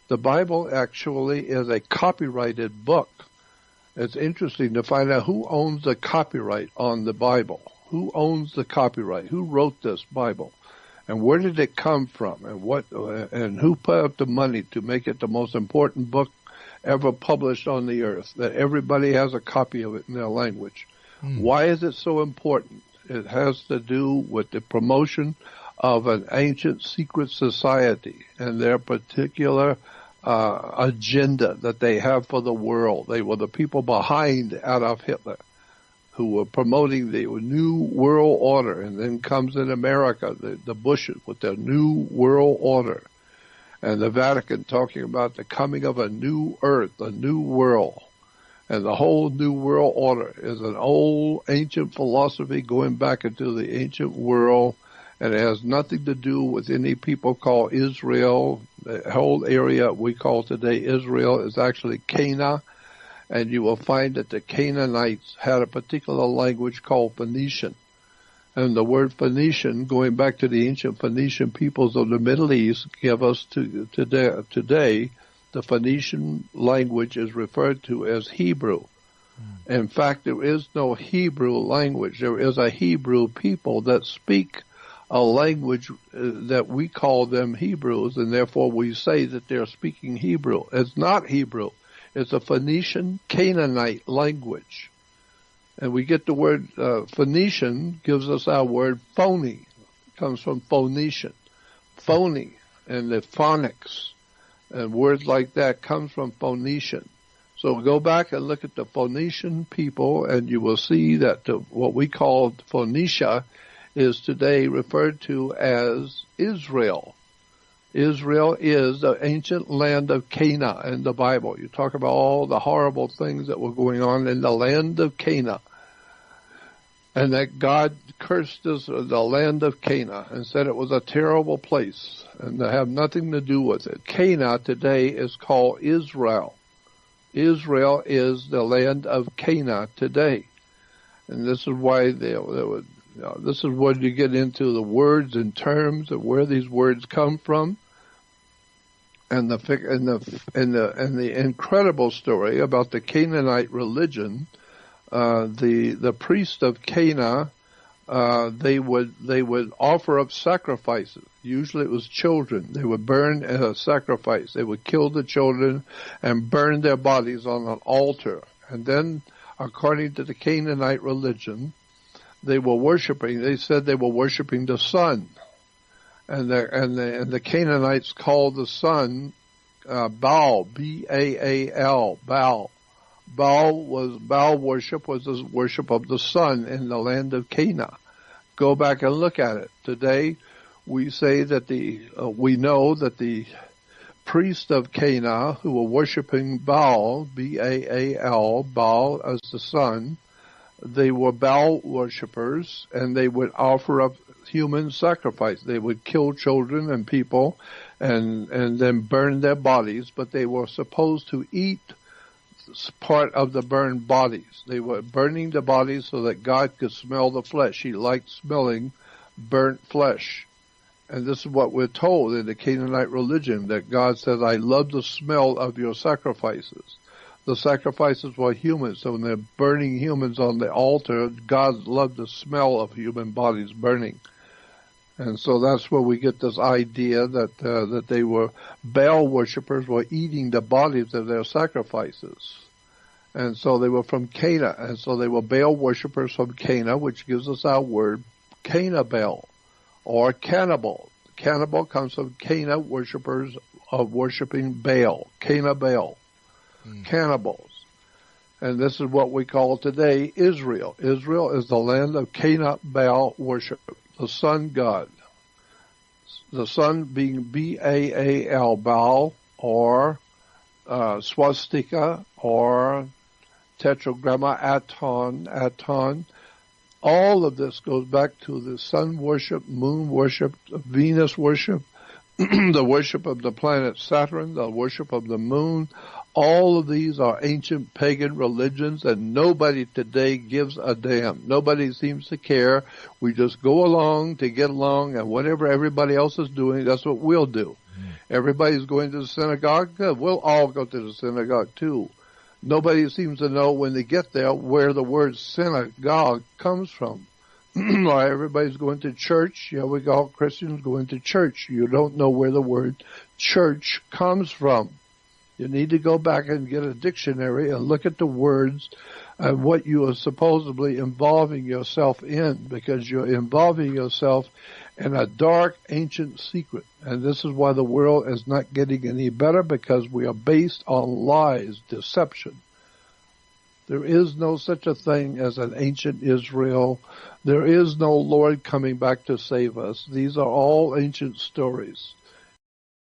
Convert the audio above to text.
The Bible actually is a copyrighted book. It's interesting to find out who owns the copyright on the Bible. Who owns the copyright? Who wrote this Bible? And where did it come from? And who put up the money to make it the most important book ever published on the earth, that everybody has a copy of it in their language? Why is it so important? It has to do with the promotion of an ancient secret society and their particular agenda that they have for the world. They were the people behind Adolf Hitler who were promoting the new world order. And then comes in America, the Bushes with their new world order. And the Vatican talking about the coming of a new earth, a new world. And the whole new world order is an old ancient philosophy going back into the ancient world. And it has nothing to do with any people called Israel. The whole area we call today Israel is actually Canaan. And you will find that the Canaanites had a particular language called Phoenician. And the word Phoenician, going back to the ancient Phoenician peoples of the Middle East, give us today the Phoenician language is referred to as Hebrew. In fact, there is no Hebrew language. There is a Hebrew people that speak a language that we call them Hebrews, and therefore we say that they're speaking Hebrew. It's not Hebrew. It's a Phoenician Canaanite language. And we get the word Phoenician gives us our word phony. It comes from Phoenician. Phony and the phonics and words like that comes from Phoenician. So go back and look at the Phoenician people, and you will see that what we call Phoenicia is today referred to as Israel. Israel is the ancient land of Canaan in the Bible. You talk about all the horrible things that were going on in the land of Canaan. And that God cursed the land of Canaan and said it was a terrible place and to have nothing to do with it. Canaan today is called Israel. Israel is the land of Canaan today. And this is why this is when you get into the words and terms of where these words come from, and the incredible story about the Canaanite religion. The priest of Canaan, they would offer up sacrifices. Usually it was children. They would burn as a sacrifice. They would kill the children and burn their bodies on an altar. And then, according to the Canaanite religion, they said they were worshiping the sun. And the Canaanites called the sun Baal, B-A-A-L, Baal. Baal worship was the worship of the sun in the land of Canaan. Go back and look at it. Today, we say that we know that the priests of Canaan who were worshiping Baal, B-A-A-L, Baal as the sun, they were Baal worshippers, and they would offer up human sacrifice. They would kill children and people and then burn their bodies, but they were supposed to eat part of the burned bodies. They were burning the bodies so that God could smell the flesh. He liked smelling burnt flesh. And this is what we're told in the Canaanite religion, that God says, I love the smell of your sacrifices. The sacrifices were human, so when they're burning humans on the altar, God loved the smell of human bodies burning. And so that's where we get this idea that they were Baal worshippers, were eating the bodies of their sacrifices. And so they were from Canaan, and so they were Baal worshippers from Canaan, which gives us our word Cannibal or cannibal. Cannibal comes from Canaan, worshippers of worshiping Baal, Cannibal, cannibals. And this is what we call today Israel. Israel is the land of Cannibal worship, the sun god. The sun being B-A-A-L, Baal, or swastika, or tetragramma, Aton. All of this goes back to the sun worship, moon worship, Venus worship, the worship of the planet Saturn, the worship of the moon. All of these are ancient pagan religions, and nobody today gives a damn. Nobody seems to care. We just go along to get along, and whatever everybody else is doing, that's what we'll do. Everybody's going to the synagogue. Good. We'll all go to the synagogue too. Nobody seems to know when they get there where the word synagogue comes from. Everybody's going to church. Yeah, we all Christians going to church. You don't know where the word church comes from. You need to go back and get a dictionary and look at the words and what you are supposedly involving yourself in, because you're involving yourself in a dark, ancient secret. And this is why the world is not getting any better, because we are based on lies, deception. There is no such a thing as an ancient Israel. There is no Lord coming back to save us. These are all ancient stories.